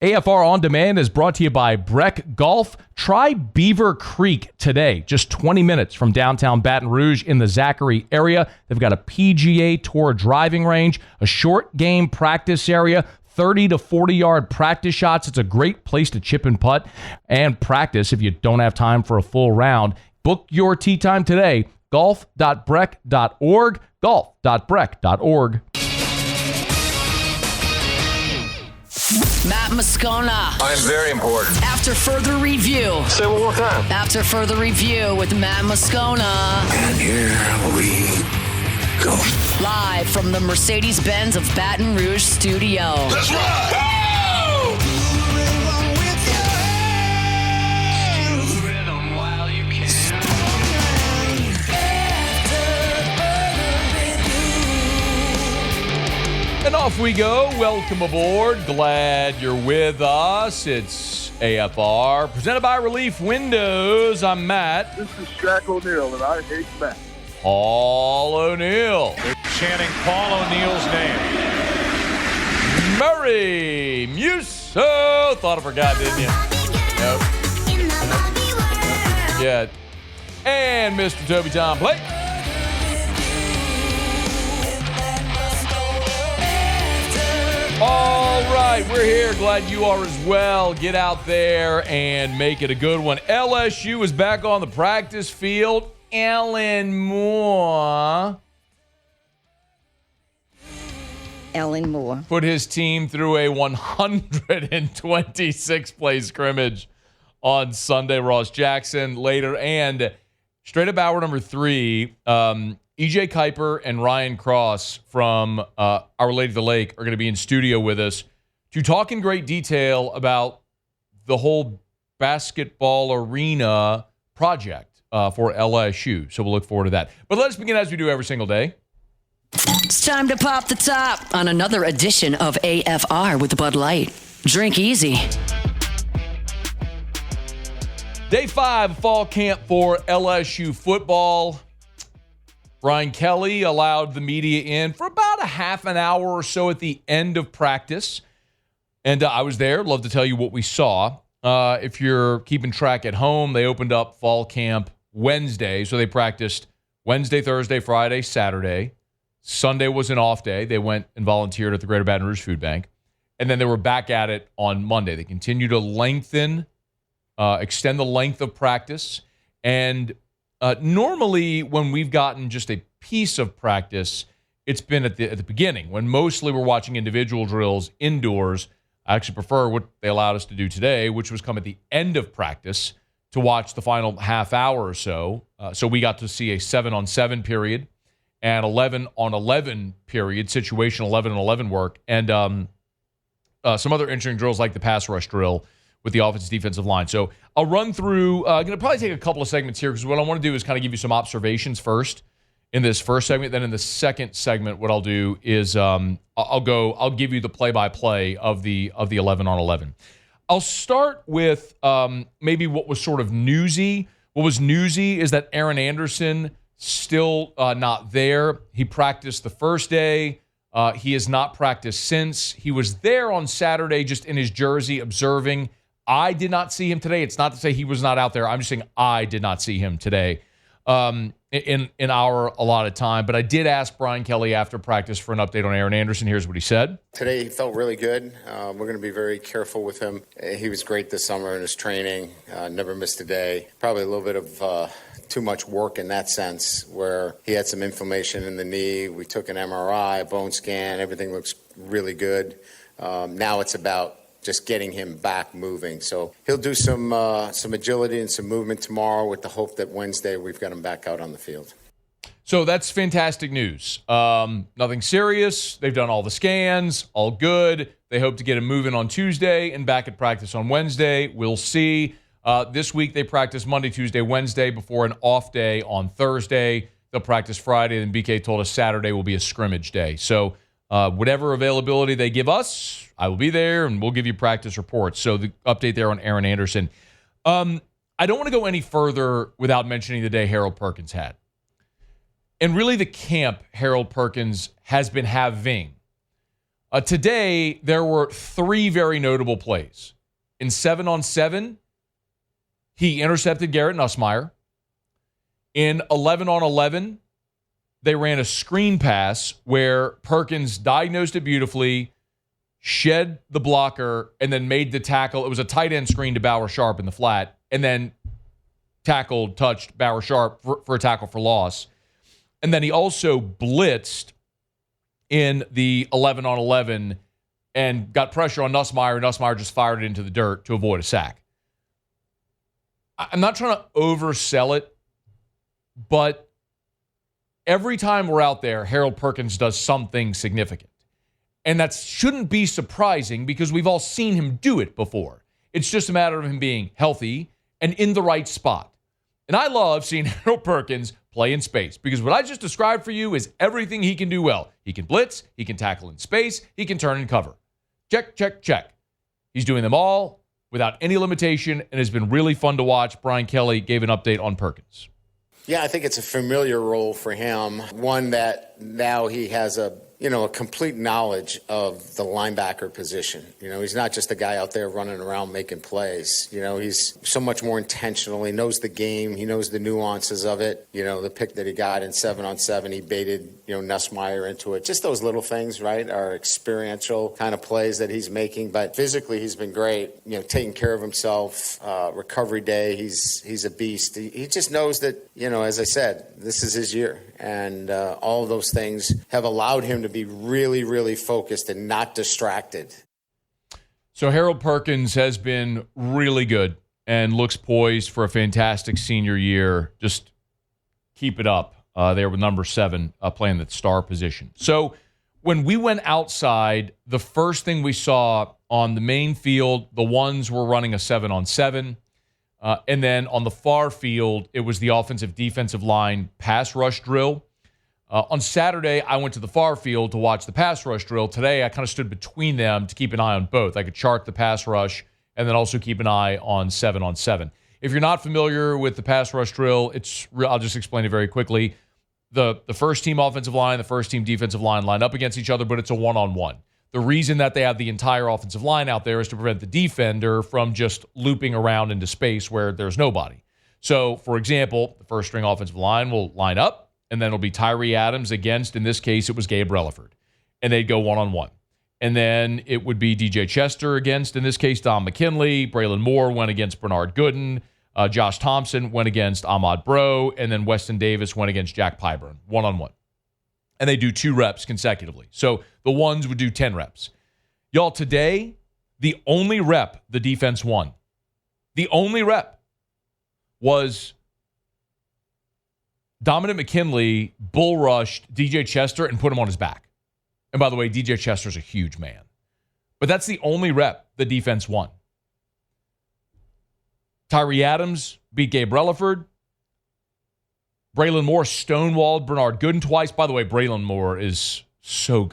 AFR On Demand is brought to you by Breck Golf. Try Beaver Creek today, just 20 minutes from downtown Baton Rouge in the Zachary area. They've got a PGA Tour driving range, a short game practice area, 30 to 40-yard practice shots. It's a great place to chip and putt and practice if you don't have time for a full round. Book your tee time today, golf.breck.org, golf.breck.org. Matt Moscona. I'm very important. After further review. Say it one more time. After further review with Matt Moscona. And here we go. Live from the Mercedes-Benz of Baton Rouge studio. Let's ride! Go! And off we go. Welcome aboard. Glad you're with us. It's AFR, presented by Relief Windows. I'm Matt. This is Shaq O'Neal, and I hate Matt. Paul O'Neal. They're chanting Paul O'Neal's name. Murray Musso. Thought I forgot, didn't you? Nope. Yeah. And Mr. Toby Tom Blake. All right, we're here. Glad you are as well. Get out there and make it a good one. LSU is back on the practice field. Ellen Moore put his team through a 126-play scrimmage on Sunday. Ross Jackson later. And straight up hour number 3, EJ Kuiper and Ryan Cross from Our Lady of the Lake are going to be in studio with us to talk in great detail about the whole basketball arena project for LSU. So we'll look forward to that. But let's begin as we do every single day. It's time to pop the top on another edition of AFR with Bud Light. Drink easy. Day 5 of fall camp for LSU football. Brian Kelly allowed the media in for about a half an hour or so at the end of practice. And I was there. Love to tell you what we saw. If you're keeping track at home, they opened up fall camp Wednesday. So they practiced Wednesday, Thursday, Friday, Saturday. Sunday was an off day. They went and volunteered at the Greater Baton Rouge Food Bank. And then they were back at it on Monday. They continue to extend the length of practice. And normally, when we've gotten just a piece of practice, it's been at the beginning, when mostly we're watching individual drills indoors. I actually prefer what they allowed us to do today, which was come at the end of practice to watch the final half hour or so. So we got to see a 7-on-7 period and 11-on-11 period, situation 11-on-11 work, and some other interesting drills like the pass rush drill with the offensive defensive line. So I'll run through, going to probably take a couple of segments here because what I want to do is kind of give you some observations first in this first segment. Then in the second segment, what I'll do is I'll give you the play-by-play of the 11-on-11. I'll start with maybe what was sort of newsy. What was newsy is that Aaron Anderson still not there. He practiced the first day. He has not practiced since. He was there on Saturday just in his jersey observing. I did not see him today. It's not to say he was not out there. I'm just saying I did not see him today in our allotted time. But I did ask Brian Kelly after practice for an update on Aaron Anderson. Here's what he said. Today he felt really good. We're going to be very careful with him. He was great this summer in his training. Never missed a day. Probably a little bit of too much work in that sense where he had some inflammation in the knee. We took an MRI, a bone scan. Everything looks really good. Now it's about just getting him back moving. So he'll do some agility and some movement tomorrow with the hope that Wednesday we've got him back out on the field. So that's fantastic news. Nothing serious. They've done all the scans, all good. They hope to get him moving on Tuesday and back at practice on Wednesday. We'll see. This week they practice Monday, Tuesday, Wednesday before an off day on Thursday. They'll practice Friday, and BK told us Saturday will be a scrimmage day. So whatever availability they give us, I will be there, and we'll give you practice reports. So the update there on Aaron Anderson. I don't want to go any further without mentioning the day Harold Perkins had. And really the camp Harold Perkins has been having Today, there were 3 very notable plays. In 7-on-7, he intercepted Garrett Nussmeier. In 11-on-11, they ran a screen pass where Perkins diagnosed it beautifully, shed the blocker, and then made the tackle. It was a tight end screen to Bauer Sharp in the flat, and then touched Bauer Sharp for a tackle for loss. And then he also blitzed in the 11-on-11 and got pressure on Nussmeier, and Nussmeier just fired it into the dirt to avoid a sack. I'm not trying to oversell it, but every time we're out there, Harold Perkins does something significant. And that shouldn't be surprising because we've all seen him do it before. It's just a matter of him being healthy and in the right spot. And I love seeing Harold Perkins play in space because what I just described for you is everything he can do well. He can blitz, he can tackle in space, he can turn and cover. Check, check, check. He's doing them all without any limitation and has been really fun to watch. Brian Kelly gave an update on Perkins. Yeah, I think it's a familiar role for him, one that now he has a complete knowledge of the linebacker position. He's not just a guy out there running around making plays. He's so much more intentional. He knows the game. He knows the nuances of it. The pick that he got in 7-on-7, he baited, Nussmeier into it. Just those little things, right, are experiential kind of plays that he's making. But physically, he's been great, taking care of himself. Recovery day, he's a beast. He just knows that, as I said, this is his year. And all of those things have allowed him to be really, really focused and not distracted. So Harold Perkins has been really good and looks poised for a fantastic senior year. Just keep it up there with number 7 playing the star position. So when we went outside, the first thing we saw on the main field, the ones were running a 7-on-7. And then on the far field, it was the offensive-defensive line pass rush drill. On Saturday, I went to the far field to watch the pass rush drill. Today, I kind of stood between them to keep an eye on both. I could chart the pass rush and then also keep an eye on 7-on-7. If you're not familiar with the pass rush drill, I'll just explain it very quickly. The first team offensive line, the first team defensive line line up against each other, but it's a one-on-one. The reason that they have the entire offensive line out there is to prevent the defender from just looping around into space where there's nobody. So, for example, the first string offensive line will line up, and then it'll be Tyree Adams against, in this case, it was Gabe Relaford. And they'd go one-on-one. And then it would be DJ Chester against, in this case, Don McKinley. Braylon Moore went against Bernard Gooden. Josh Thompson went against Ahmad Bro. And then Weston Davis went against Jack Pyburn, one-on-one. And they do 2 reps consecutively. So the ones would do 10 reps. Y'all, today, the only rep the defense won, the only rep was Dominic McKinley bull rushed DJ Chester and put him on his back. And by the way, DJ Chester's a huge man. But that's the only rep the defense won. Tyree Adams beat Gabe Relaford. Braylon Moore stonewalled Bernard Gooden twice. By the way, Braylon Moore is so,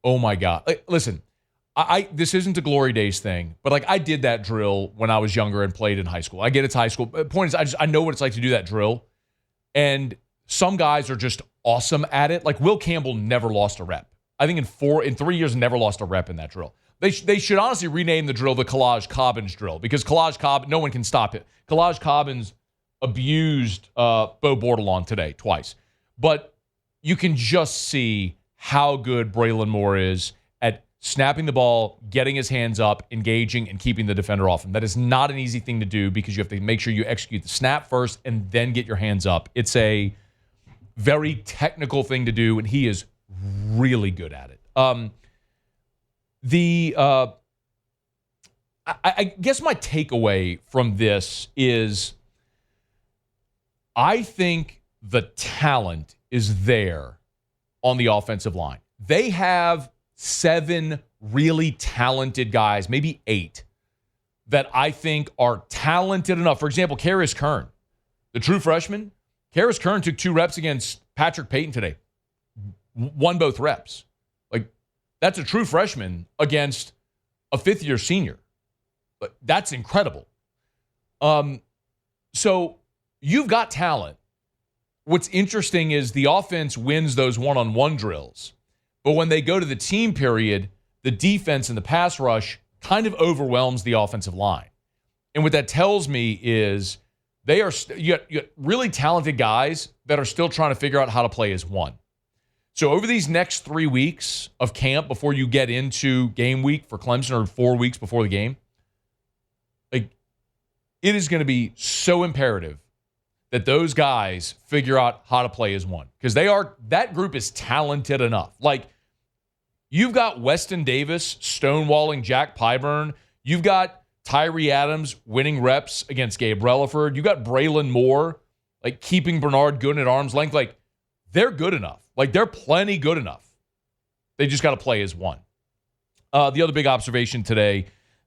oh my God. Listen, this isn't a Glory Days thing, but I did that drill when I was younger and played in high school. I get it's high school. The point is, I know what it's like to do that drill. And some guys are just awesome at it. Will Campbell never lost a rep. I think in 3 years, never lost a rep in that drill. They should honestly rename the drill the Kalaj Cobbins drill because Kalaj Cobbins, no one can stop it. Kalaj Cobbins abused Bo Bordelon today twice. But you can just see how good Braylon Moore is at snapping the ball, getting his hands up, engaging, and keeping the defender off him. That is not an easy thing to do because you have to make sure you execute the snap first and then get your hands up. It's a very technical thing to do, and he is really good at it. I guess my takeaway from this is I think the talent is there on the offensive line. They have 7 really talented guys, maybe 8, that I think are talented enough. For example, Karis Kern, the true freshman. Karis Kern took 2 reps against Patrick Payton today. Won both reps. That's a true freshman against a 5th-year senior. That's incredible. So you've got talent. What's interesting is the offense wins those one-on-one drills. But when they go to the team period, the defense and the pass rush kind of overwhelms the offensive line. And what that tells me is they are you got really talented guys that are still trying to figure out how to play as one. So over these next 3 weeks of camp before you get into game week for Clemson, or 4 weeks before the game, like, it is going to be so imperative that those guys figure out how to play as one, because that group is talented enough. Like, you've got Weston Davis stonewalling Jack Pyburn. You've got Tyree Adams winning reps against Gabe Relaford. You got Braylon Moore, like, keeping Bernard Gooden at arm's length. Like, they're good enough. Like, they're plenty good enough. They just got to play as one. The other big observation today,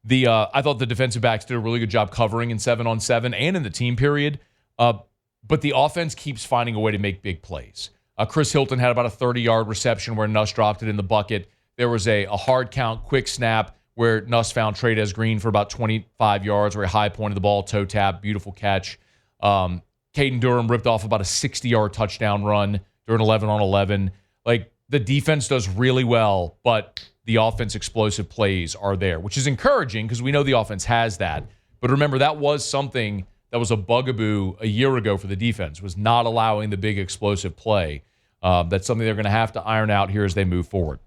I thought the defensive backs did a really good job covering in 7-on-7 and in the team period. But the offense keeps finding a way to make big plays. Chris Hilton had about a 30-yard reception where Nuss dropped it in the bucket. There was a hard count, quick snap where Nuss found Trey'Dez Green for about 25 yards, where he high pointed the ball, toe tap, beautiful catch. Caden Durham ripped off about a 60-yard touchdown run during 11-on-11. Like, the defense does really well, but the offense explosive plays are there, which is encouraging because we know the offense has that. But remember, that was something that was a bugaboo a year ago for the defense, was not allowing the big explosive play. That's something they're going to have to iron out here as they move forward.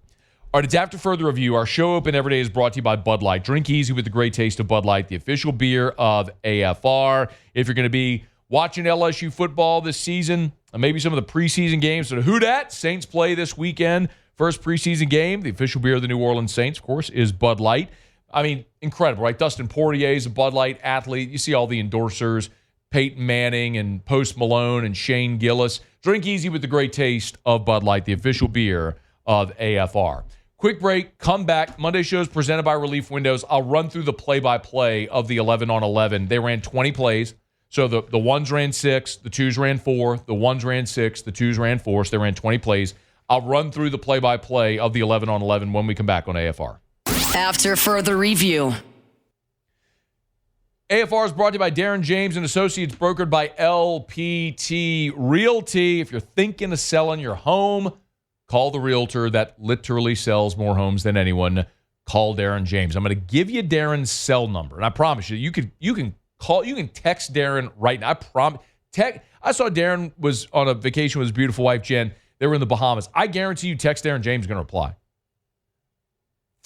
All right, it's After Further Review. Our show open every day is brought to you by Bud Light. Drink easy with the great taste of Bud Light, the official beer of AFR. If you're going to be watching LSU football this season, maybe some of the preseason games, so who dat? Saints play this weekend. First preseason game, the official beer of the New Orleans Saints, of course, is Bud Light. I mean, incredible, right? Dustin Poirier is a Bud Light athlete. You see all the endorsers, Peyton Manning and Post Malone and Shane Gillis. Drink easy with the great taste of Bud Light, the official beer of AFR. Quick break, come back. Monday shows presented by Relief Windows. I'll run through the play-by-play of the 11-on-11. They ran 20 plays. So the ones ran 6, the twos ran 4, the ones ran 6, the twos ran 4, so they ran 20 plays. I'll run through the play-by-play of the 11-on-11 when we come back on AFR. After Further Review. AFR is brought to you by Darren James and Associates, brokered by LPT Realty. If you're thinking of selling your home, call the realtor that literally sells more homes than anyone. Call Darren James. I'm going to give you Darren's cell number, and I promise you, you can text Darren right now. I promise. I saw Darren was on a vacation with his beautiful wife, Jen. They were in the Bahamas. I guarantee you text Darren James is going to reply.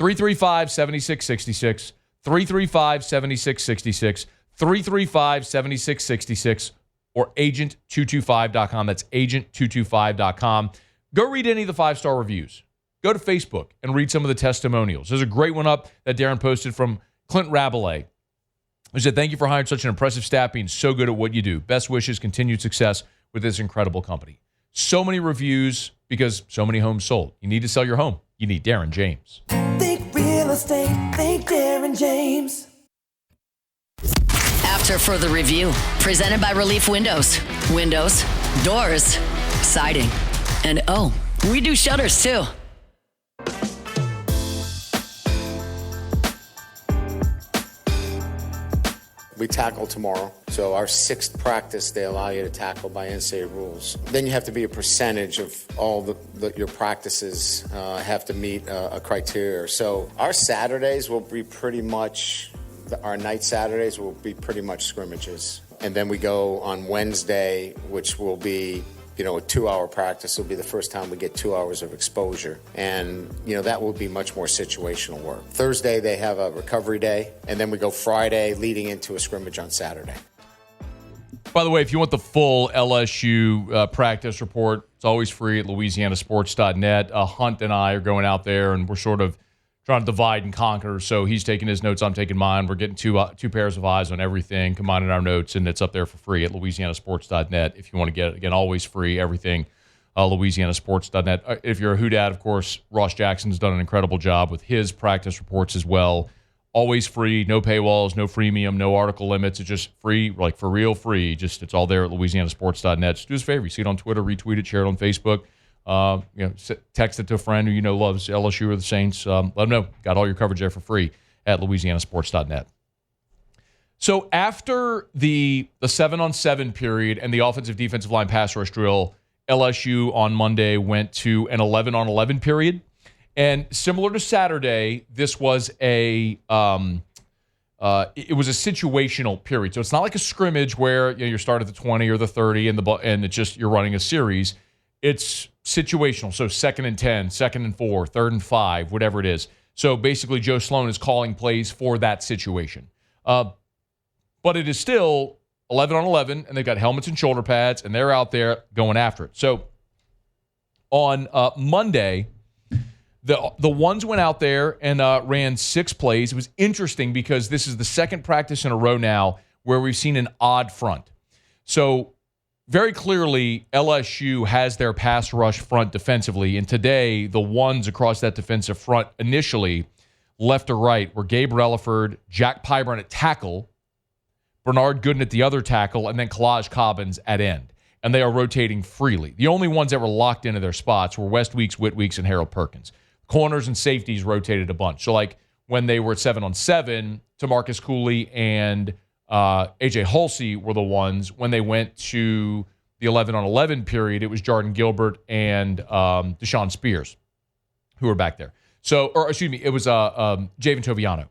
335-7666. 335-7666. 335-7666. Or agent225.com. That's agent225.com. Go read any of the 5-star reviews. Go to Facebook and read some of the testimonials. There's a great one up that Darren posted from Clint Rabelais. He said, "Thank you for hiring such an impressive staff, being so good at what you do. Best wishes, continued success with this incredible company." So many reviews because so many homes sold. You need to sell your home. You need Darren James. Think real estate, think Darren James. After Further Review, presented by Relief Windows. Windows, doors, siding, and oh, we do shutters too. We tackle tomorrow. So our 6th practice, they allow you to tackle by NCAA rules. Then you have to be a percentage of all your practices have to meet a criteria. So our Saturdays will be pretty much, our night Saturdays will be pretty much scrimmages. And then we go on Wednesday, which will be, a 2-hour practice. Will be the first time we get 2 hours of exposure. And, that will be much more situational work. Thursday, they have a recovery day. And then we go Friday leading into a scrimmage on Saturday. By the way, if you want the full LSU practice report, it's always free at louisianasports.net. Hunt and I are going out there, and we're sort of trying to divide and conquer. So he's taking his notes, I'm taking mine. We're getting two pairs of eyes on everything, combining our notes, and it's up there for free at louisianasports.net if you want to get it. Again, always free, everything, louisianasports.net. If you're a Who Dat, of course, Ross Jackson's done an incredible job with his practice reports as well. Always free, no paywalls, no freemium, no article limits. It's just free, like for real free. It's all there at louisianasports.net. Just do us a favor. You see it on Twitter, retweet it, share it on Facebook. Text it to a friend who loves LSU or the Saints. Let them know. Got all your coverage there for free at louisianasports.net. So after the 7-on-7 period and the offensive-defensive line pass rush drill, LSU on Monday went to an 11-on-11 period. And similar to Saturday, this was it was a situational period. So it's not like a scrimmage where you're starting at the 20 or the 30 and it's just you're running a series. It's situational. So 2nd and 10, 2nd and 4, 3rd and 5, whatever it is. So basically, Joe Sloan is calling plays for that situation. But it is still 11 on 11, and they've got helmets and shoulder pads, and they're out there going after it. So on Monday, the ones went out there and ran 6 plays. It was interesting because this is the second practice in a row now where we've seen an odd front. So very clearly, LSU has their pass rush front defensively, and today the ones across that defensive front initially, left to right, were Gabe Relaford, Jack Pyburn at tackle, Bernard Gooden at the other tackle, and then Kalaj Cobbins at end. And they are rotating freely. The only ones that were locked into their spots were West Weeks, Whit Weeks, and Harold Perkins. Corners and safeties rotated a bunch. So like when they were at 7-on-7, Tamarcus Cooley and A.J. Halsey were the ones. When they went to the 11-on-11 period, it was Jordan Gilbert and Deshaun Spears who were back there. So, or excuse me, it was Javen Toviano.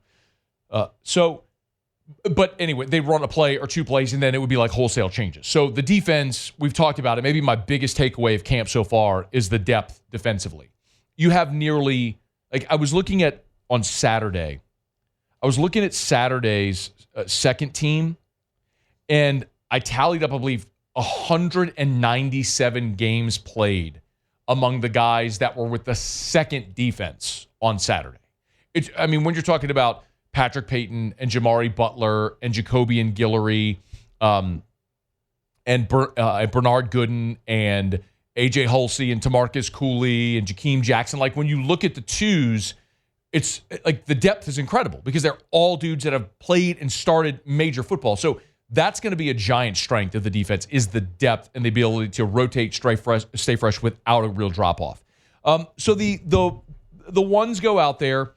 But anyway, they'd run a play or 2 plays, and then it would be like wholesale changes. So the defense, we've talked about it. Maybe my biggest takeaway of camp so far is the depth defensively. You have nearly, like I was looking at on Saturday, I was looking at Saturday's second team, and I tallied up, I believe, 197 games played among the guys that were with the second defense on Saturday. When you're talking about Patrick Payton and Jamari Butler and Jacobian Guillory and Bernard Gooden and A.J. Halsey and Tamarcus Cooley and Jakeem Jackson, like when you look at the twos, it's like the depth is incredible because they're all dudes that have played and started major football. So that's going to be a giant strength of the defense is the depth and the ability to rotate, stay fresh without a real drop-off. So the ones go out there.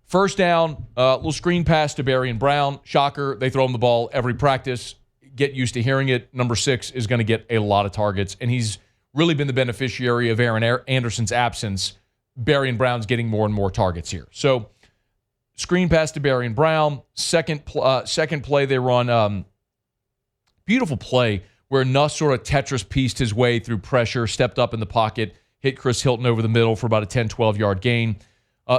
First down, little screen pass to Barry and Brown. Shocker, they throw him the ball every practice. Get used to hearing it. Number 6 is going to get a lot of targets, and he's really been the beneficiary of Aaron Anderson's absence. Barry and Brown's getting more and more targets here. So screen pass to Barry and Brown. Second play, they run beautiful play where Nuss sort of Tetris pieced his way through pressure, stepped up in the pocket, hit Chris Hilton over the middle for about a 10, 12-yard gain.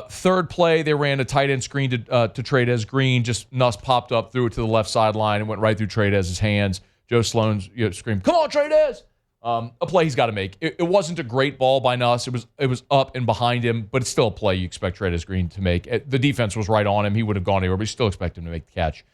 Third play, they ran a tight end screen to Tradez Green. Just Nuss popped up, threw it to the left sideline, and went right through Tradez's hands. Joe Sloan screamed, "Come on, Tradez!" A play he's got to make. It wasn't a great ball by Nuss. It was up and behind him, but it's still a play you expect Tradez Green to make. The defense was right on him. He would have gone anywhere, but you still expect him to make the catch.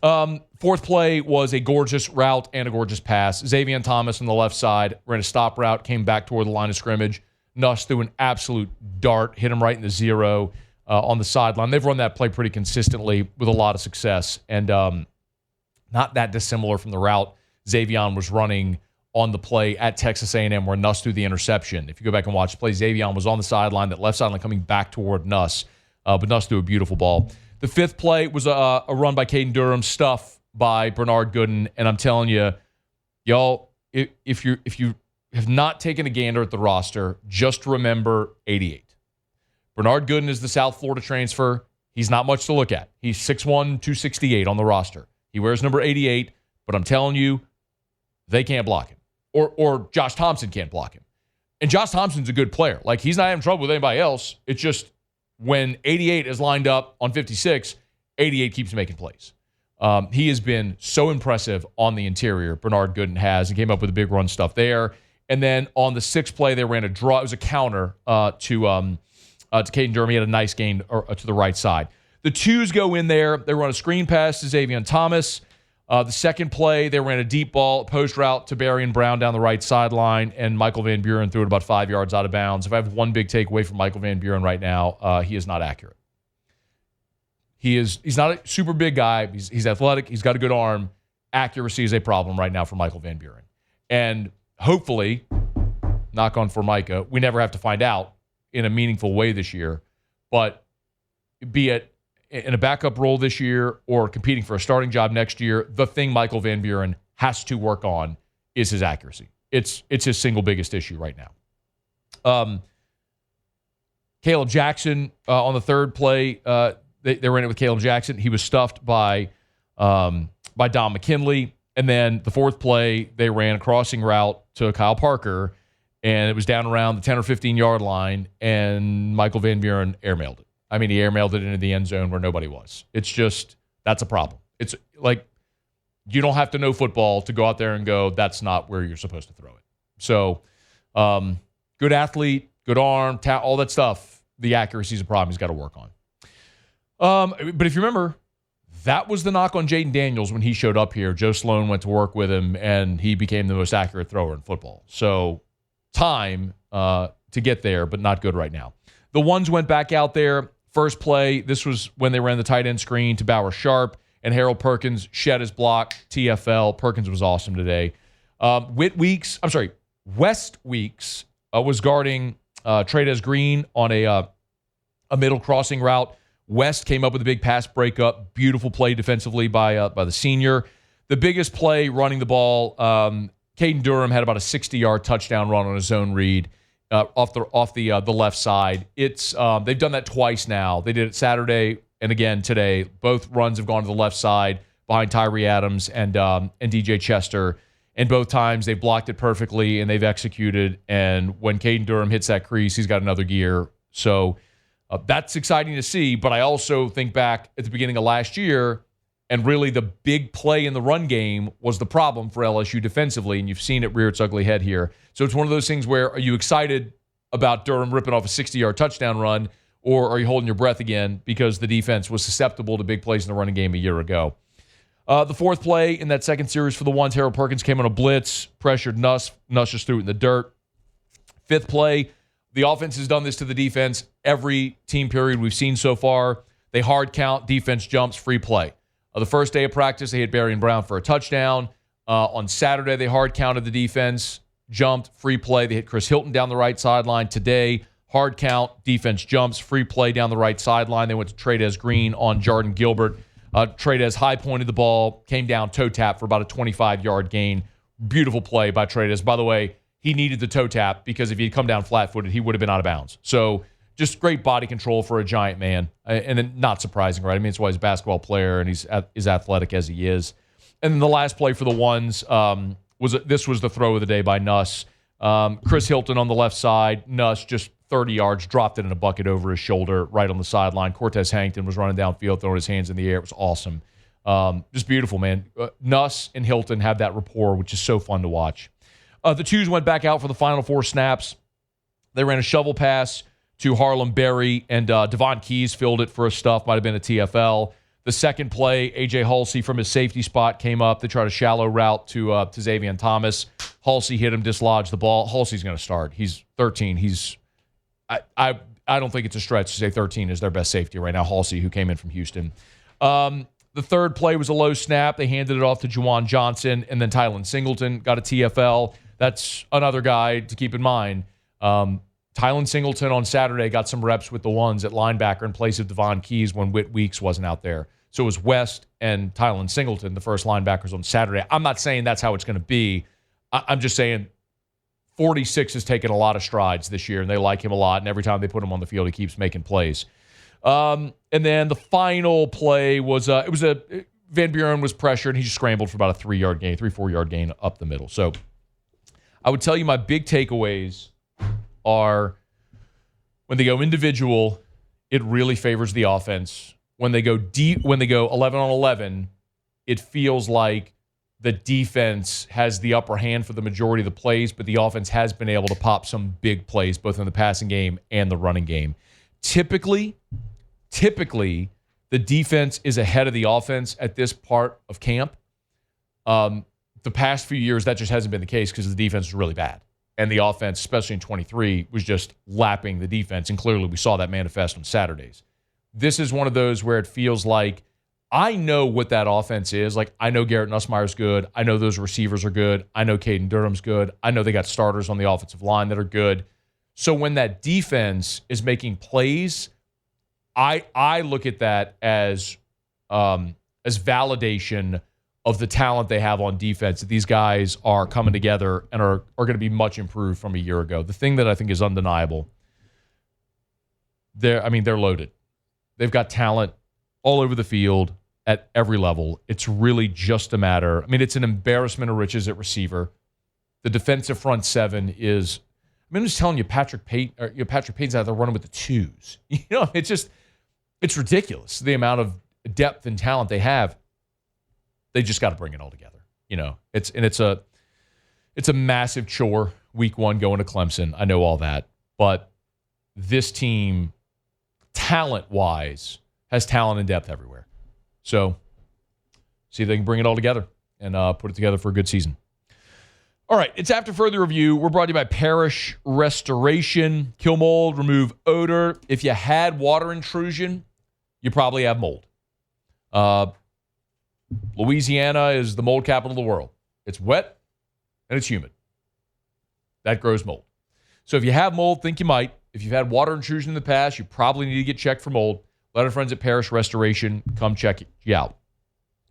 Fourth play was a gorgeous route and a gorgeous pass. Xavier Thomas on the left side ran a stop route, came back toward the line of scrimmage. Nuss threw an absolute dart, hit him right in the 0 on the sideline. They've run that play pretty consistently with a lot of success, and not that dissimilar from the route Xavier was running on the play at Texas A&M where Nuss threw the interception. If you go back and watch the play, Xavier was on the sideline, that left sideline coming back toward Nuss, but Nuss threw a beautiful ball. The fifth play was a run by Caden Durham, stuff by Bernard Gooden, and I'm telling you, y'all, if you have not taken a gander at the roster, just remember 88. Bernard Gooden is the South Florida transfer. He's not much to look at. He's 6'1", 268 on the roster. He wears number 88, but I'm telling you, they can't block him. Or Josh Thompson can't block him. And Josh Thompson's a good player. Like, he's not having trouble with anybody else. It's just when 88 is lined up on 56, 88 keeps making plays. He has been so impressive on the interior, Bernard Gooden has, and came up with a big run stuff there. And then on the sixth play, they ran a draw. It was a counter to Caden Durham. He had a nice gain to the right side. The twos go in there. They run a screen pass to Xavier Thomas. The second play, they ran a deep ball, post route to Barry and Brown down the right sideline, and Michael Van Buren threw it about 5 yards out of bounds. If I have one big takeaway from Michael Van Buren right now, he is not accurate. He's not a super big guy. He's athletic. He's got a good arm. Accuracy is a problem right now for Michael Van Buren. And hopefully, knock on Formica, we never have to find out in a meaningful way this year. But be it in a backup role this year or competing for a starting job next year, the thing Michael Van Buren has to work on is his accuracy. It's his single biggest issue right now. Caleb Jackson on the third play, they ran it with Caleb Jackson. He was stuffed by Don McKinley. And then the fourth play, they ran a crossing route to Kyle Parker, and it was down around the 10 or 15-yard line, and Michael Van Buren airmailed it. I mean, he airmailed it into the end zone where nobody was. It's just, that's a problem. It's like, you don't have to know football to go out there and go, that's not where you're supposed to throw it. So, good athlete, good arm, all that stuff. The accuracy is a problem he's got to work on. But if you remember, that was the knock on Jaden Daniels when he showed up here. Joe Sloan went to work with him, and he became the most accurate thrower in football. So, time to get there, but not good right now. The ones went back out there. First play, this was when they ran the tight end screen to Bauer Sharp, and Harold Perkins shed his block, TFL. Perkins was awesome today. West Weeks was guarding Tradez Green on a middle crossing route. West came up with a big pass breakup. Beautiful play defensively by the senior. The biggest play running the ball, Caden Durham had about a 60-yard touchdown run on a zone read off the left side. It's they've done that twice now. They did it Saturday and again today. Both runs have gone to the left side behind Tyree Adams and DJ Chester. And both times they've blocked it perfectly and they've executed. And when Caden Durham hits that crease, he's got another gear. So that's exciting to see. But I also think back at the beginning of last year, and really the big play in the run game was the problem for LSU defensively. And you've seen it rear its ugly head here. So it's one of those things where, are you excited about Durham ripping off a 60-yard touchdown run, or are you holding your breath again because the defense was susceptible to big plays in the running game a year ago? The fourth play in that second series for the ones, Harold Perkins came on a blitz, pressured Nuss. Nuss just threw it in the dirt. Fifth play, the offense has done this to the defense every team period we've seen so far. They hard count, defense jumps, free play. The first day of practice, they hit Barry and Brown for a touchdown. On Saturday, they hard counted the defense, jumped, free play. They hit Chris Hilton down the right sideline. Today, hard count, defense jumps, free play down the right sideline. They went to Tradez Green on Jordan Gilbert. Tradez high-pointed the ball, came down toe tap for about a 25-yard gain. Beautiful play by Tradez. By the way, he needed the toe tap because if he'd come down flat-footed, he would have been out of bounds. So just great body control for a giant man. And then not surprising, right? I mean, it's why he's a basketball player and he's as athletic as he is. And then the last play for the ones this was the throw of the day by Nuss. Chris Hilton on the left side. Nuss just 30 yards, dropped it in a bucket over his shoulder right on the sideline. Cortez Hankton was running downfield, throwing his hands in the air. It was awesome. Just beautiful, man. Nuss and Hilton have that rapport, which is so fun to watch. The twos went back out for the final 4 snaps. They ran a shovel pass to Harlem Berry, and Devon Keys filled it for a stuff. Might have been a TFL. The second play, A.J. Halsey from his safety spot came up. They tried a shallow route to Xavier Thomas. Halsey hit him, dislodged the ball. Halsey's going to start. He's 13. I don't think it's a stretch to say 13 is their best safety right now, Halsey, who came in from Houston. The third play was a low snap. They handed it off to Juwan Johnson, and then Tylen Singleton got a TFL. That's another guy to keep in mind. Tylen Singleton on Saturday got some reps with the ones at linebacker in place of Devon Keys when Whit Weeks wasn't out there. So it was West and Tylen Singleton, the first linebackers on Saturday. I'm not saying that's how it's going to be. I'm just saying 46 has taken a lot of strides this year, and they like him a lot. And every time they put him on the field, he keeps making plays. And then the final play was Van Buren was pressured, and he just scrambled for about a 3-4-yard gain up the middle. So I would tell you my big takeaways are when they go individual, it really favors the offense. When they go deep, when they go 11 on 11, it feels like the defense has the upper hand for the majority of the plays, but the offense has been able to pop some big plays, both in the passing game and the running game. Typically, the defense is ahead of the offense at this part of camp. The past few years, that just hasn't been the case because the defense is really bad. And the offense, especially in 23, was just lapping the defense. And clearly we saw that manifest on Saturdays. This is one of those where it feels like I know what that offense is. Like, I know Garrett Nussmeier's good. I know those receivers are good. I know Caden Durham's good. I know they got starters on the offensive line that are good. So when that defense is making plays, I look at that as validation of the talent they have on defense, that these guys are coming together and are going to be much improved from a year ago. The thing that I think is undeniable, they're loaded. They've got talent all over the field at every level. It's really just a matter. I mean, it's an embarrassment of riches at receiver. The defensive front seven is. I mean, I'm just telling you, Patrick Payton's out there running with the twos. It's ridiculous the amount of depth and talent they have. They just got to bring it all together. It's a massive chore week one going to Clemson. I know all that, but this team, talent-wise, has talent and depth everywhere. So, see if they can bring it all together and put it together for a good season. All right, it's After Further Review. We're brought to you by Parish Restoration. Kill mold, remove odor. If you had water intrusion, you probably have mold. Louisiana is the mold capital of the world. It's wet and it's humid. That grows mold. So if you have mold, think you might. If you've had water intrusion in the past, you probably need to get checked for mold. Let our friends at Parish Restoration come check you out.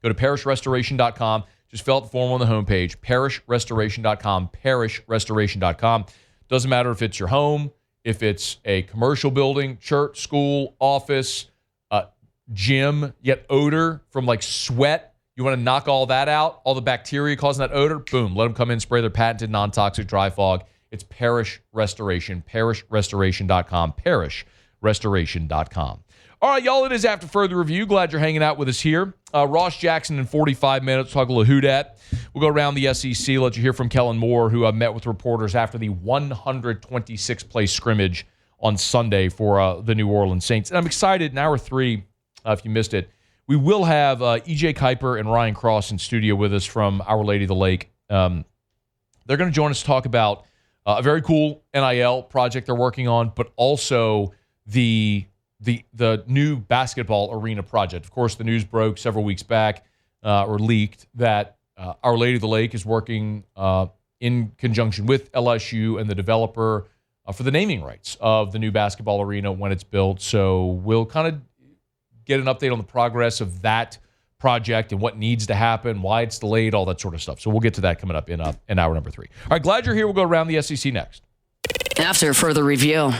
Go to parishrestoration.com. Just fill out the form on the homepage, parishrestoration.com, parishrestoration.com. Doesn't matter if it's your home, if it's a commercial building, church, school, office, gym, yet odor from like sweat. You want to knock all that out, all the bacteria causing that odor, boom, let them come in, spray their patented non-toxic dry fog. It's Parish Restoration, parishrestoration.com, parishrestoration.com. All right, y'all, it is After Further Review. Glad you're hanging out with us here. Ross Jackson in 45 minutes. Talk a little who dat. We'll go around the SEC, let you hear from Kellen Moore, who met with reporters after the 126th place scrimmage on Sunday for the New Orleans Saints. And I'm excited in hour three, if you missed it, we will have EJ Kuiper and Ryan Cross in studio with us from Our Lady of the Lake. They're going to join us to talk about a very cool NIL project they're working on, but also the new basketball arena project. Of course, the news broke several weeks back or leaked that Our Lady of the Lake is working in conjunction with LSU and the developer for the naming rights of the new basketball arena when it's built. So we'll kind of get an update on the progress of that project and what needs to happen, why it's delayed, all that sort of stuff. So we'll get to that coming up in hour number 3. All right, glad you're here. We'll go around the SEC next. After Further Review.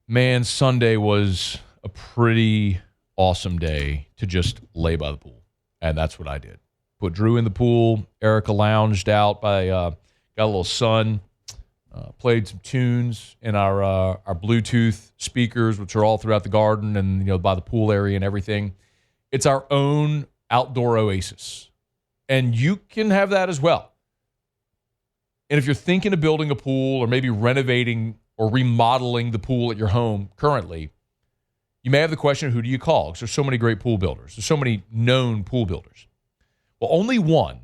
Man, Sunday was a pretty awesome day to just lay by the pool. And that's what I did. Put Drew in the pool. Erica lounged out got a little sun. Played some tunes in our Bluetooth speakers, which are all throughout the garden and by the pool area and everything. It's our own outdoor oasis. And you can have that as well. And if you're thinking of building a pool or maybe renovating or remodeling the pool at your home currently, you may have the question, who do you call? Because there's so many great pool builders. There's so many known pool builders. Well, only one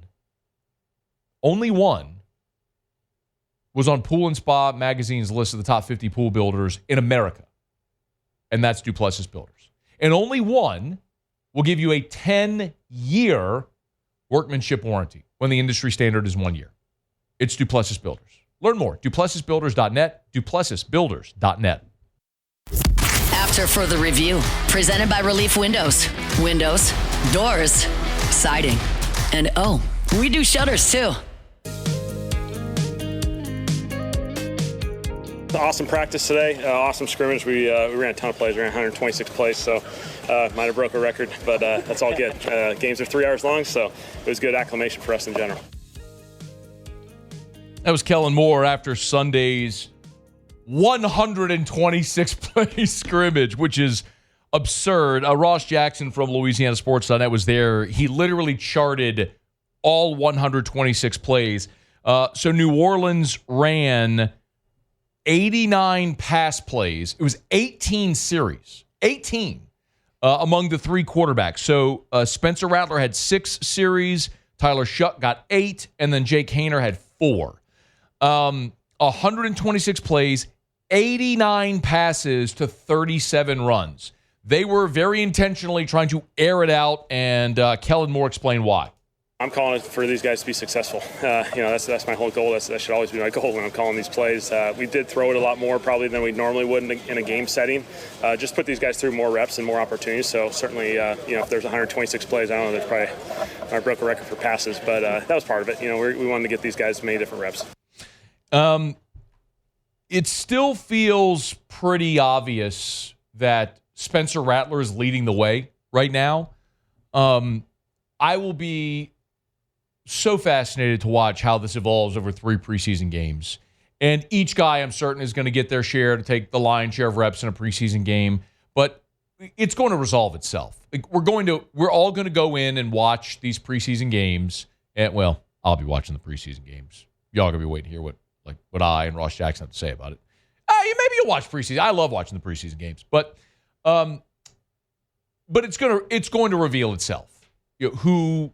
was on Pool & Spa Magazine's list of the top 50 pool builders in America, and that's Duplessis Builders. And only one will give you a 10-year workmanship warranty when the industry standard is 1 year. It's Duplessis Builders. Learn more, duplessisbuilders.net, duplessisbuilders.net. After Further Review, presented by Relief Windows. Windows, doors, siding, and we do shutters too. Awesome practice today, awesome scrimmage. We ran a ton of plays, we ran 126 plays, so might have broke a record, but that's all good. Games are 3 hours long, so it was good acclimation for us in general. That was Kellen Moore after Sunday's 126 play scrimmage, which is absurd. Ross Jackson from LouisianaSports.net was there. He literally charted all 126 plays. So New Orleans ran 89 pass plays. It was 18 series. 18 among the three quarterbacks. So Spencer Rattler had 6 series. Tyler Shuck got 8. And then Jake Haener had 4. 126 plays, 89 passes to 37 runs. They were very intentionally trying to air it out, and Kellen Moore explained why. I'm calling it for these guys to be successful. That's my whole goal. That should always be my goal when I'm calling these plays. We did throw it a lot more probably than we normally would in a game setting. Just put these guys through more reps and more opportunities. So certainly, if there's 126 plays, I don't know, there's probably I broke a record for passes, but that was part of it. We wanted to get these guys many different reps. It still feels pretty obvious that Spencer Rattler is leading the way right now. I will be so fascinated to watch how this evolves over 3 preseason games. And each guy, I'm certain, is going to get their share to take the lion's share of reps in a preseason game. But it's going to resolve itself. We're all going to go in and watch these preseason games. And, well, I'll be watching the preseason games. Y'all going to be waiting to hear what I and Ross Jackson have to say about it. Maybe you'll watch preseason. I love watching the preseason games. But it's going to reveal itself. Who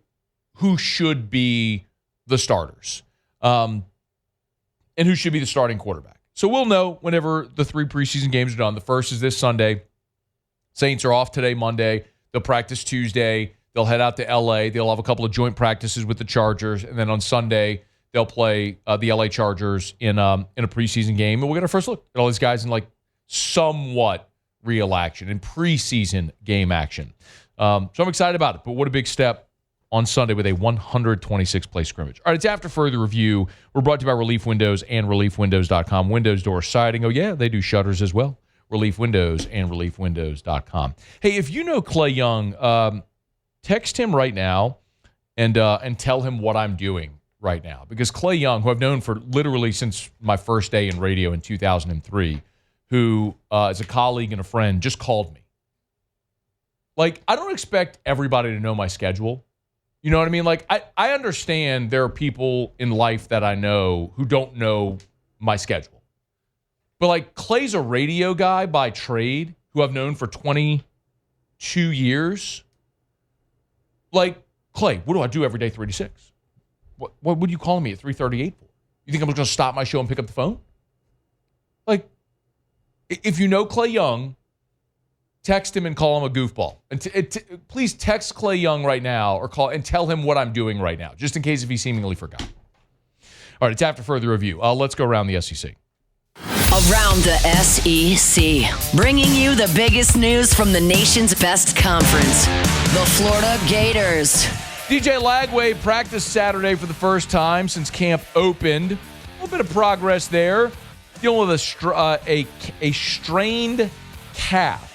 should be the starters, and who should be the starting quarterback. So we'll know whenever the 3 preseason games are done. The first is this Sunday. Saints are off today, Monday. They'll practice Tuesday. They'll head out to L.A. They'll have a couple of joint practices with the Chargers, and then on Sunday they'll play the L.A. Chargers in a preseason game. And we'll get our first look at all these guys in somewhat real action, in preseason game action. So I'm excited about it. But what a big step on Sunday with a 126-play scrimmage. All right, it's After Further Review. We're brought to you by Relief Windows and ReliefWindows.com. Windows, door, siding. Oh, yeah, they do shutters as well. Relief Windows and ReliefWindows.com. Hey, if you know Clay Young, text him right now and tell him what I'm doing right now. Because Clay Young, who I've known for literally since my first day in radio in 2003, who is a colleague and a friend, just called me. I don't expect everybody to know my schedule. You know what I mean? I understand there are people in life that I know who don't know my schedule. But, Clay's a radio guy by trade who I've known for 22 years. Clay, what do I do every day 3 to 6? What would you call me at 3:38 for? You think I'm just going to stop my show and pick up the phone? If you know Clay Young, text him and call him a goofball. And please text Clay Young right now or call and tell him what I'm doing right now, just in case if he seemingly forgot. All right, it's After Further Review. Let's go around the SEC. Around the SEC, bringing you the biggest news from the nation's best conference, the Florida Gators. DJ Lagway practiced Saturday for the first time since camp opened. A little bit of progress there. Dealing with a strained calf.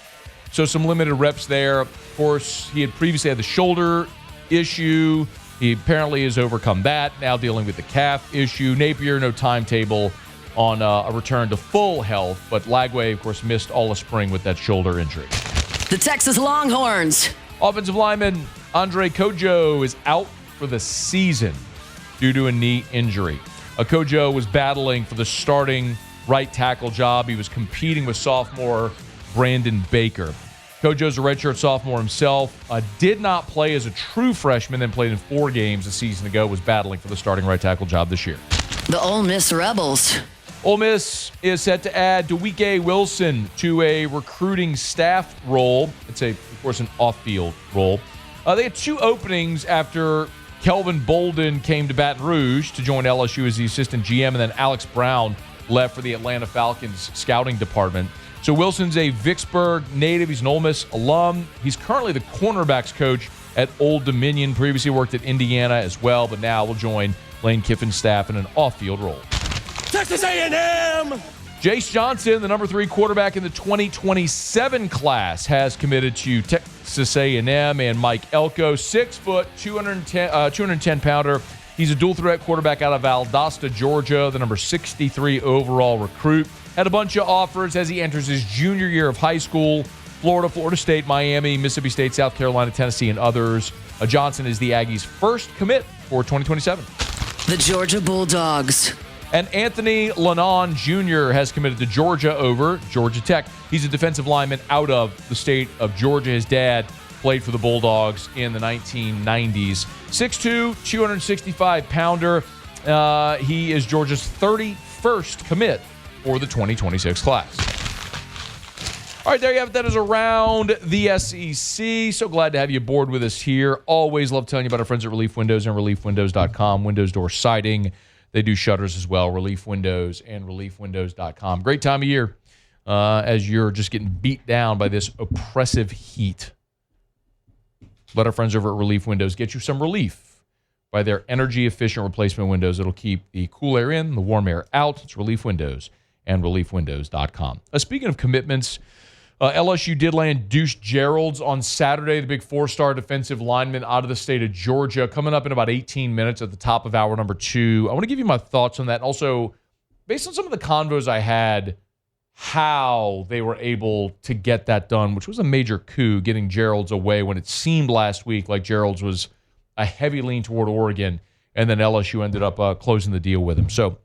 So some limited reps there. Of course, he had previously had the shoulder issue. He apparently has overcome that. Now dealing with the calf issue. Napier, no timetable on a return to full health. But Lagway, of course, missed all of spring with that shoulder injury. The Texas Longhorns. Offensive lineman Andre Kojo is out for the season due to a knee injury. Kojo was battling for the starting right tackle job. He was competing with sophomore Brandon Baker. Kojo's a redshirt sophomore himself. Did not play as a true freshman, then played in 4 games a season ago, was battling for the starting right tackle job this year. The Ole Miss Rebels. Ole Miss is set to add DeWeeke Wilson to a recruiting staff role. It's, of course, an off-field role. They had 2 openings after Kelvin Bolden came to Baton Rouge to join LSU as the assistant GM, and then Alex Brown left for the Atlanta Falcons scouting department. So Wilson's a Vicksburg native. He's an Ole Miss alum. He's currently the cornerbacks coach at Old Dominion. Previously worked at Indiana as well, but now will join Lane Kiffin's staff in an off-field role. Texas A&M! Jace Johnson, the number 3 quarterback in the 2027 class, has committed to Texas A&M, and Mike Elko, 6 foot, 210 pounder. He's a dual threat quarterback out of Valdosta, Georgia, the number 63 overall recruit. Had a bunch of offers as he enters his junior year of high school. Florida, Florida State, Miami, Mississippi State, South Carolina, Tennessee, and others. Johnson is the Aggies' first commit for 2027. The Georgia Bulldogs. And Anthony Lannon Jr. has committed to Georgia over Georgia Tech. He's a defensive lineman out of the state of Georgia. His dad played for the Bulldogs in the 1990s. 6'2", 265-pounder. He is Georgia's 31st commit for the 2026 class. All right, there you have it. That is Around the SEC. So glad to have you aboard with us here. Always love telling you about our friends at Relief Windows and ReliefWindows.com. Windows, door, siding. They do shutters as well. Relief Windows and ReliefWindows.com. Great time of year as you're just getting beat down by this oppressive heat. Let our friends over at Relief Windows get you some relief by their energy-efficient replacement windows. It'll keep the cool air in, the warm air out. It's Relief Windows and ReliefWindows.com. Speaking of commitments, LSU did land Deuce Gerald's on Saturday, the big 4-star defensive lineman out of the state of Georgia, coming up in about 18 minutes at the top of hour number 2. I want to give you my thoughts on that. Also, based on some of the convos I had, how they were able to get that done, which was a major coup, getting Gerald's away when it seemed last week like Gerald's was a heavy lean toward Oregon, and then LSU ended up closing the deal with him. So,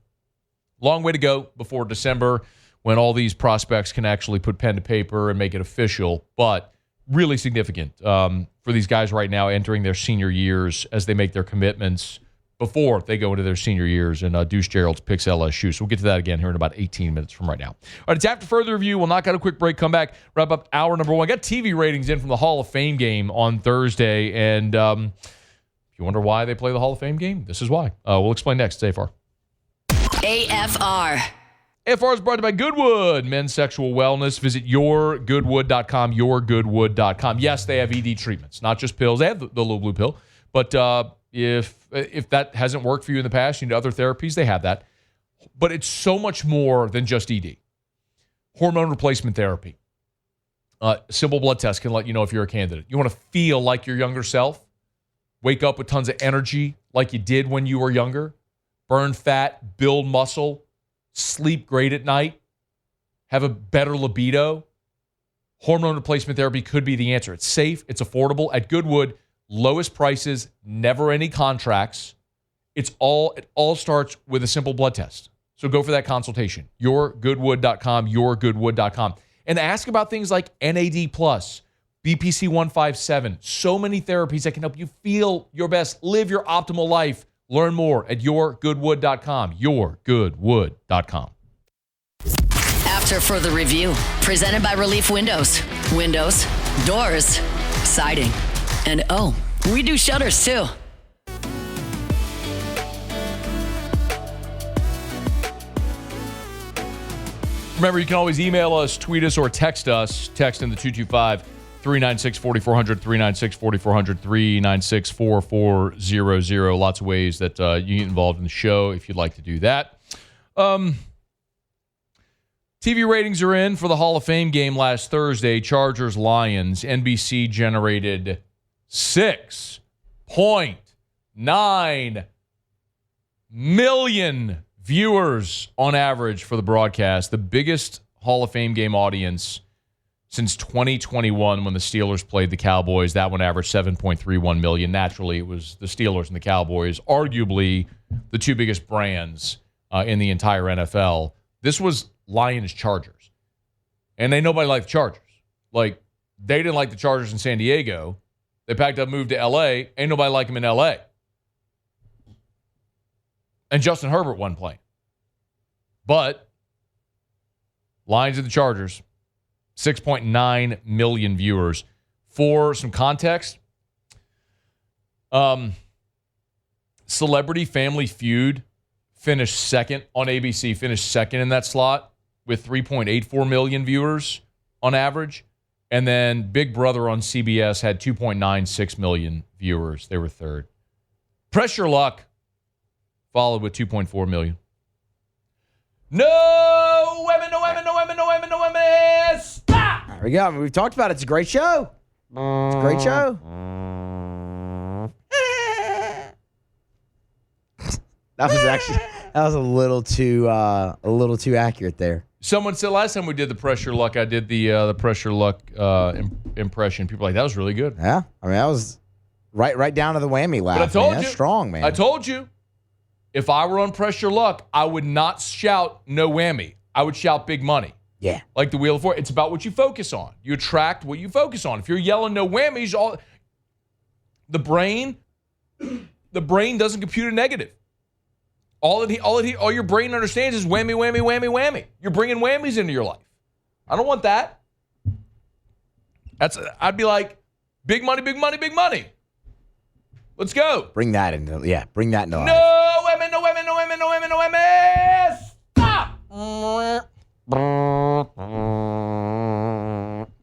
long way to go before December, when all these prospects can actually put pen to paper and make it official, but really significant for these guys right now entering their senior years as they make their commitments before they go into their senior years, and Deuce Gerald's picks LSU. So we'll get to that again here in about 18 minutes from right now. All right, it's after further review. We'll knock out a quick break, come back, wrap up hour number 1. I got TV ratings in from the Hall of Fame game on Thursday, and if you wonder why they play the Hall of Fame game, this is why. We'll explain next. It's AFR. AFR. AFR is brought to you by Goodwood Men's Sexual Wellness. Visit yourgoodwood.com, yourgoodwood.com. Yes, they have ED treatments, not just pills. They have the little blue pill. But if that hasn't worked for you in the past, you need other therapies, they have that. But it's so much more than just ED. Hormone replacement therapy. Simple blood test can let you know if you're a candidate. You want to feel like your younger self? Wake up with tons of energy like you did when you were younger? Burn fat, build muscle, sleep great at night, have a better libido? Hormone replacement therapy could be the answer. It's safe, it's affordable. At Goodwood, lowest prices, never any contracts. It all starts with a simple blood test. So go for that consultation. Yourgoodwood.com, yourgoodwood.com. And ask about things like NAD+, BPC 157. So many therapies that can help you feel your best, live your optimal life. Learn more at yourgoodwood.com, yourgoodwood.com. After further review, presented by Relief Windows. Windows, doors, siding. And oh, we do shutters too. Remember, you can always email us, tweet us, or text us. Text in the 225-396-4400, 396-4400, 396-4400. Lots of ways that you get involved in the show if you'd like to do that. TV ratings are in for the Hall of Fame game last Thursday. Chargers-Lions. NBC generated 6.9 million viewers on average for the broadcast. The biggest Hall of Fame game audience since 2021 when the Steelers played the Cowboys. That one averaged 7.31 million. Naturally, it was the Steelers and the Cowboys, arguably the two biggest brands in the entire NFL. This was Lions-Chargers. And ain't nobody liked the Chargers. Like, they didn't like the Chargers in San Diego. They packed up, moved to L.A. Ain't nobody like them in L.A. And Justin Herbert wasn't playing. But Lions and the Chargers, 6.9 million viewers. For some context, Celebrity Family Feud finished second on ABC, finished second in that slot with 3.84 million viewers on average. And then Big Brother on CBS had 2.96 million viewers. They were third. Press Your Luck followed with 2.4 million. No women, no women, no women, no women, no women. Stop! There we go. I mean, we've talked about it. It's a great show. It's a great show. That was a little too accurate there. Someone said last time we did the Press Your Luck, I did the Press Your Luck impression. People were like, that was really good. Yeah, I mean, that was right down to the whammy laugh. But I told you, that's strong, man. I told you, if I were on Press Your Luck, I would not shout no whammy. I would shout big money. Yeah, like the Wheel of Fortune. It's about what you focus on. You attract what you focus on. If you're yelling no whammies, the brain doesn't compute a negative. All your brain understands is whammy, whammy, whammy, whammy. You're bringing whammies into your life. I don't want that. I'd be like, big money, big money, big money. Let's go. Bring that into life. No women, no women, no women, no women, no women. Stop.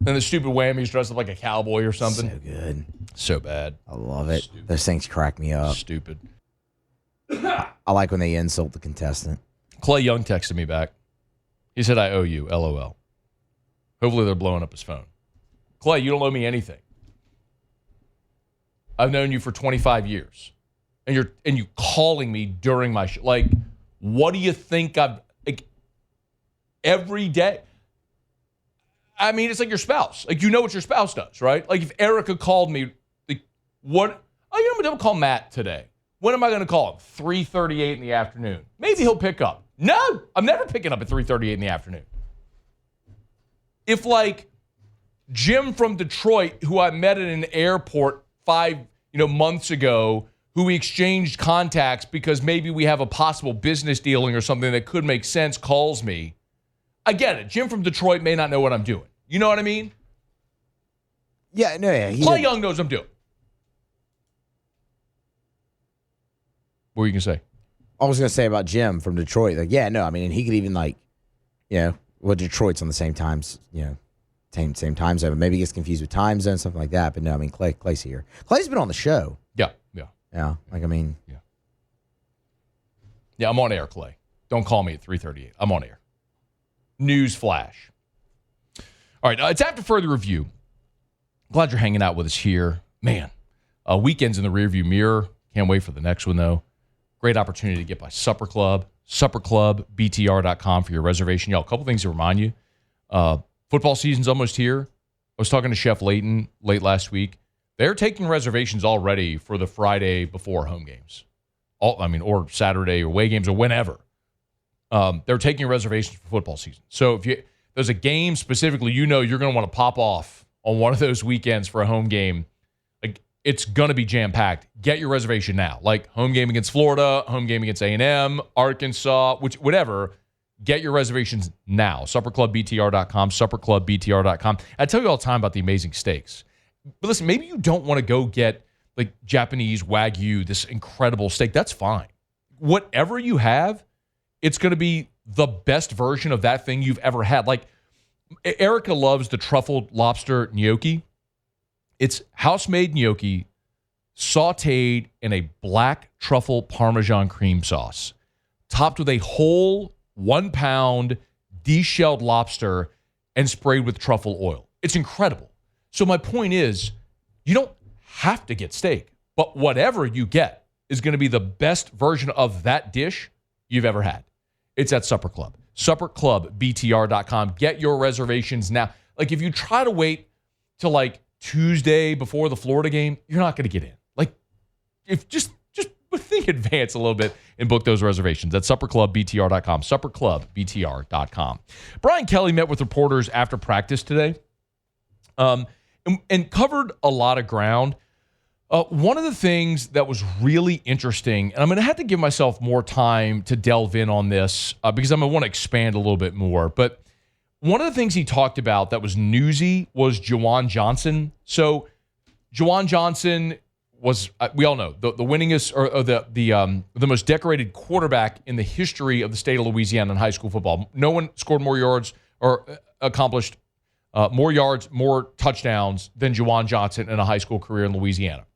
And the stupid whammies dressed up like a cowboy or something. So good. So bad. I love it. Stupid. Those things crack me up. Stupid. I like when they insult the contestant. Clay Young texted me back. He said, I owe you, LOL. Hopefully they're blowing up his phone. Clay, you don't owe me anything. I've known you for 25 years. And you calling me during my show. Like, what do you think every day? I mean, it's like your spouse. Like, you know what your spouse does, right? Like, if Erica called me, like, what? Oh, I'm going to call Matt today. When am I going to call him? 3:38 in the afternoon. Maybe he'll pick up. No, I'm never picking up at 3:38 in the afternoon. If, like, Jim from Detroit, who I met at an airport 5 months ago, who we exchanged contacts because maybe we have a possible business dealing or something that could make sense, calls me. I get it. Jim from Detroit may not know what I'm doing. You know what I mean? Yeah, no, yeah. Clay Young knows what I'm doing. What were you going to say? I was going to say about Jim from Detroit. Like, yeah, no, I mean, and he could even Detroit's on the same times, same time zone. Maybe he gets confused with time zone, something like that. But no, I mean, Clay's here. Clay's been on the show. Yeah. Like, I mean. Yeah, I'm on air, Clay. Don't call me at 3:38. I'm on air. News flash. All right, it's after further review. Glad you're hanging out with us here. Man, weekend's in the rearview mirror. Can't wait for the next one, though. Great opportunity to get by Supper Club. SupperClubBTR.com for your reservation. Y'all, a couple things to remind you. Football season's almost here. I was talking to Chef Layton late last week. They're taking reservations already for the Friday before home games. Or Saturday away games or whenever. They're taking reservations for football season. So if there's a game specifically, you're going to want to pop off on one of those weekends for a home game. Like, it's going to be jam-packed. Get your reservation now. Like home game against Florida, home game against A&M, Arkansas, whatever. Get your reservations now. SupperClubBTR.com, SupperClubBTR.com. I tell you all the time about the amazing steaks. But listen, maybe you don't want to go get like Japanese Wagyu, this incredible steak. That's fine. Whatever you have, it's going to be the best version of that thing you've ever had. Like, Erica loves the truffled lobster gnocchi. It's house-made gnocchi sautéed in a black truffle Parmesan cream sauce, topped with a whole 1 pound de-shelled lobster and sprayed with truffle oil. It's incredible. So my point is, you don't have to get steak, but whatever you get is going to be the best version of that dish you've ever had. It's at Supper Club. SupperClubBTR.com. Get your reservations now. Like, if you try to wait till like Tuesday before the Florida game, you're not going to get in. Like, if just think advance a little bit and book those reservations at SupperClubBTR.com. SupperClubBTR.com. Brian Kelly met with reporters after practice today. And covered a lot of ground. One of the things that was really interesting, and I'm going to have to give myself more time to delve in on this because I'm going to want to expand a little bit more. But one of the things he talked about that was newsy was Juwan Johnson. So Juwan Johnson was, we all know, the winningest or the most decorated quarterback in the history of the state of Louisiana in high school football. No one scored more yards or accomplished more yards, more touchdowns than Juwan Johnson in a high school career in Louisiana.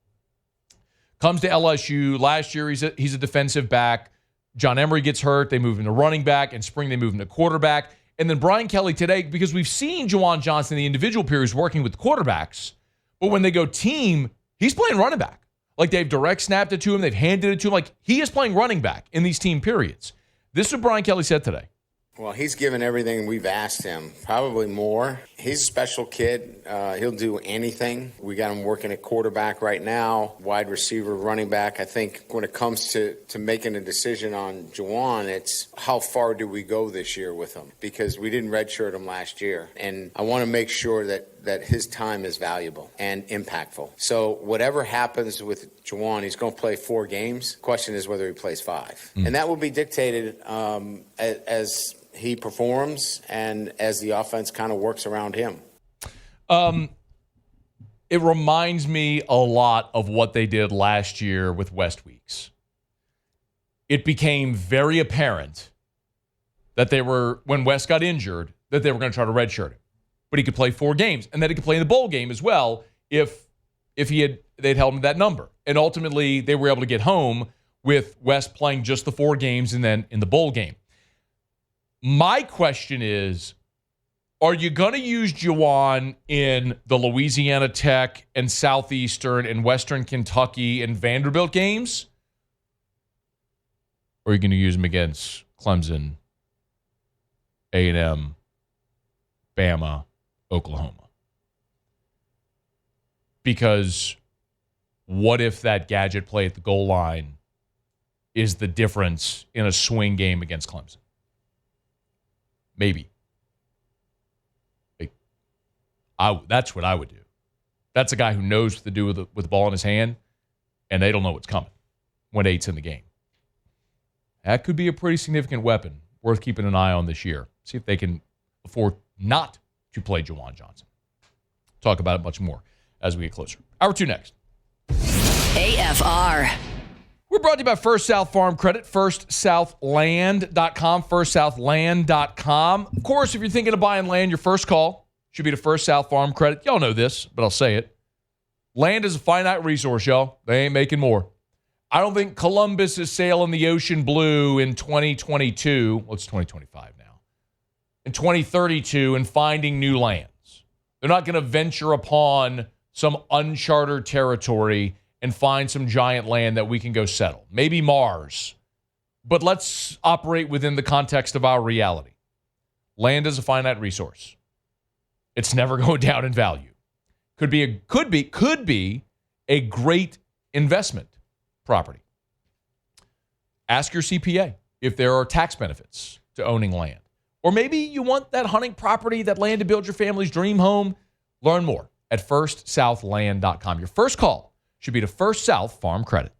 Comes to LSU. Last year, he's a defensive back. John Emery gets hurt. They move him to running back. In spring, they move him to quarterback. And then Brian Kelly today, because we've seen Juwan Johnson in the individual periods working with quarterbacks, but when they go team, he's playing running back. Like, they've direct snapped it to him. They've handed it to him. Like, he is playing running back in these team periods. This is what Brian Kelly said today. Well, he's given everything we've asked him, probably more. He's a special kid. He'll do anything. We got him working at quarterback right now, wide receiver, running back. I think when it comes to making a decision on Juwan, it's how far do we go this year with him? Because we didn't redshirt him last year. And I want to make sure that his time is valuable and impactful. So whatever happens with Juwan, he's going to play 4 games. Question is whether he plays 5. And that will be dictated as he performs and as the offense kind of works around him. It reminds me a lot of what they did last year with West Weeks. It became very apparent that when West got injured, that they were going to try to redshirt him. But he could play 4 games, and that he could play in the bowl game as well if they'd held him to that number. And ultimately, they were able to get home with West playing just the 4 games and then in the bowl game. My question is, Are you going to use Juwan in the Louisiana Tech and Southeastern and Western Kentucky and Vanderbilt games? Or are you going to use him against Clemson, A&M, Bama, Oklahoma? Because what if that gadget play at the goal line is the difference in a swing game against Clemson? Maybe. That's what I would do. That's a guy who knows what to do with the ball in his hand, and they don't know what's coming when 8's in the game. That could be a pretty significant weapon worth keeping an eye on this year. See if they can afford not to play Juwan Johnson. Talk about it much more as we get closer. Hour 2 next. AFR. We're brought to you by First South Farm Credit, firstsouthland.com, firstsouthland.com. Of course, if you're thinking of buying land, your first call should be to First South Farm Credit. Y'all know this, but I'll say it. Land is a finite resource, y'all. They ain't making more. I don't think Columbus is sailing the ocean blue in 2022. Well, it's 2025 now. In 2032 and finding new lands. They're not going to venture upon some uncharted territory and find some giant land that we can go settle. Maybe Mars. But let's operate within the context of our reality. Land is a finite resource. It's never going down in value. Could be a great investment property. Ask your CPA if there are tax benefits to owning land. Or maybe you want that hunting property, that land to build your family's dream home. Learn more at firstsouthland.com. Your first call should be to First South Farm Credit.